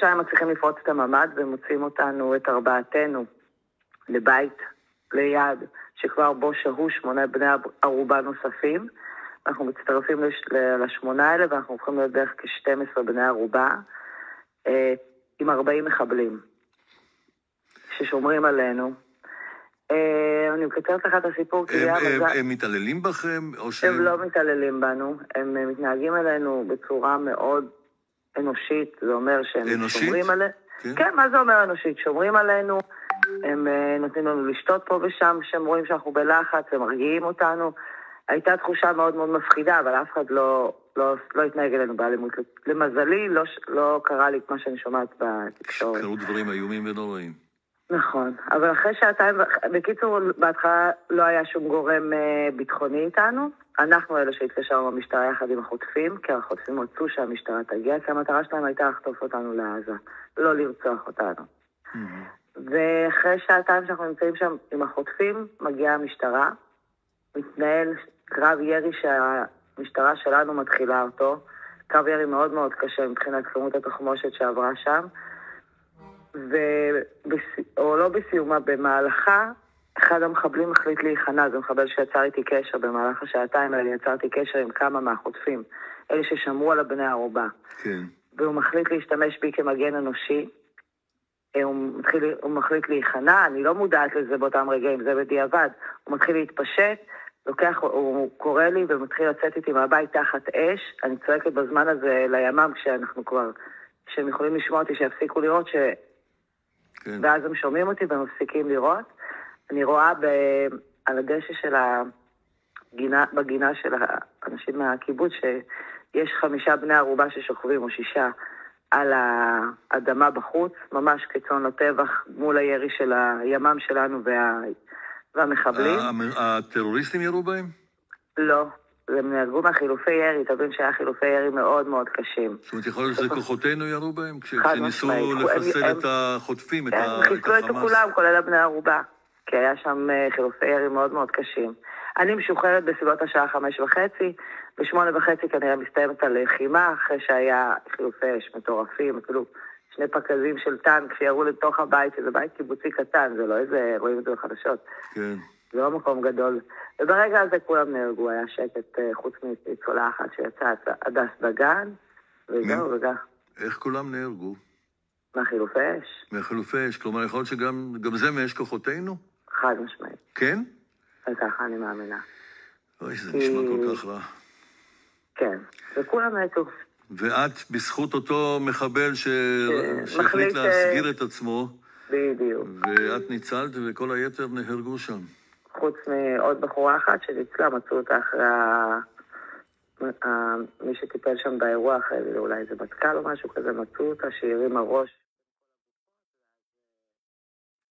שהם מצליחים לפרוץ את הממד ומוצאים אותנו, את ארבעתנו, לבית ליד, שכבר בו שהו 8 בני ערובה נוספים. אנחנו מצטרפים לשמונה האלה, ואנחנו הופכים להיות דרך כ-12 בני ערובה, עם 40 מחבלים, ששומרים עלינו. אני מקצרת לך את הסיפור, כי הם מתעללים בכם? הם לא מתעללים בנו, הם מתנהגים אלינו בצורה מאוד אנושית, זה אומר שהם שומרים עלינו. כן, מה זה אומר אנושית? שומרים עלינו, הם נותנים לנו לשתות פה ושם, שהם רואים שאנחנו בלחץ, הם מרגיעים אותנו. הייתה תחושה מאוד מאוד מפחידה, אבל אף אחד לא התנהג אלינו באלימות. למזלי, לא קרה לי את מה שאני שומעת בתקשורת. קרו דברים איומים ונוראים. נכון, אבל אחרי שעתיים, בקיצור, בהתחלה לא היה שום גורם ביטחוני איתנו. אנחנו אלה שהתקשרנו במשטרה יחד עם החוטפים, כי החוטפים רצו שהמשטרה תגיע, כי המטרה שלהם הייתה לחטוף אותנו לעזה, לא לרצוח אותנו. ואחרי שעתיים שאנחנו נמצאים שם עם החוטפים, מגיעה המשטרה, מתנהל קרב ירי שהמשטרה שלנו מתחילה אותו, קרב ירי מאוד מאוד קשה מבחינת כמות התחמושת שעברה שם, או לא בסיומה, במהלכה, אחד המחבלים החליט להיכנע, זה מחבל שיצר איתי קשר, במהלך השעתיים האלה יצרתי קשר עם כמה מהחוטפים, אלה ששמרו על הבני הערובה. כן. והוא מחליט להשתמש בי כמגן אנושי, הוא מחליט להיכנע, אני לא מודעת לזה באותם רגעים, זה בדיעבד, הוא מתחיל להתפשט, הוא קורא לי ומתחיל לצאת איתי מהבית תחת אש, אני צועקת בזמן הזה לימ"מ כשהם יכולים לשמוע אותי, שיפסיקו לראות, כן. ואז הם שומעים אותי והם מפסיקים לראות. אני רואה על הדשא של בגינה של האנשים מהקיבוץ, שיש 5 בני ערובה ששוכבים, או 6, על האדמה בחוץ, ממש כצאן לטבח, מול הירי של הימ"מ שלנו והמחבלים. הטרוריסטים ירו בהם? לא, הם נהרגו מהחילופי ירי, תבין שהיה חילופי ירי מאוד מאוד קשים. זאת אומרת, יכול להיות שזה כוחותינו ירו בהם? כשניסו לפסל את החוטפים, את החמאס? כן, חיסלו את כולם, כולל הבני ערובה, כי היה שם חילופי ירי מאוד מאוד קשים. אני משוחררת בסביבות השעה 5:30, ב8:30 כנראה מסתיימת הלחימה, אחרי שהיה חילופי אש מטורפים, אפילו 2 פקזים של טנק שירו לתוך הבית, שזה בית קיבוצי קטן, זה לא איזה, רואים את זה בחדשות. כן. זה לא מקום גדול. וברגע הזה כולם נהרגו, היה שקט חוץ מניצולה אחת שיצאה, הדס דגן, וזהו וגם. איך כולם נהרגו? מהחילופי אש. מהחילופי אש, כלומר יכול להיות שגם זה מאש כוחותינו? חד משמעית. כן? וככה אני מאמינה. אוי, זה נשמע כל כך רע. כן, וכולם מתו. ואת, בזכות אותו מחבל שהחליט להסגיר את עצמו, בדיוק. ואת ניצלת וכל היתר נהרגו שם. חוץ מעוד בחורה אחת שניצלה, מצאו אותה אחרי מי שטיפל שם באירוע, אחרי אולי איזה מטכ"ל או משהו כזה, מצאו אותה שהרימה ראש.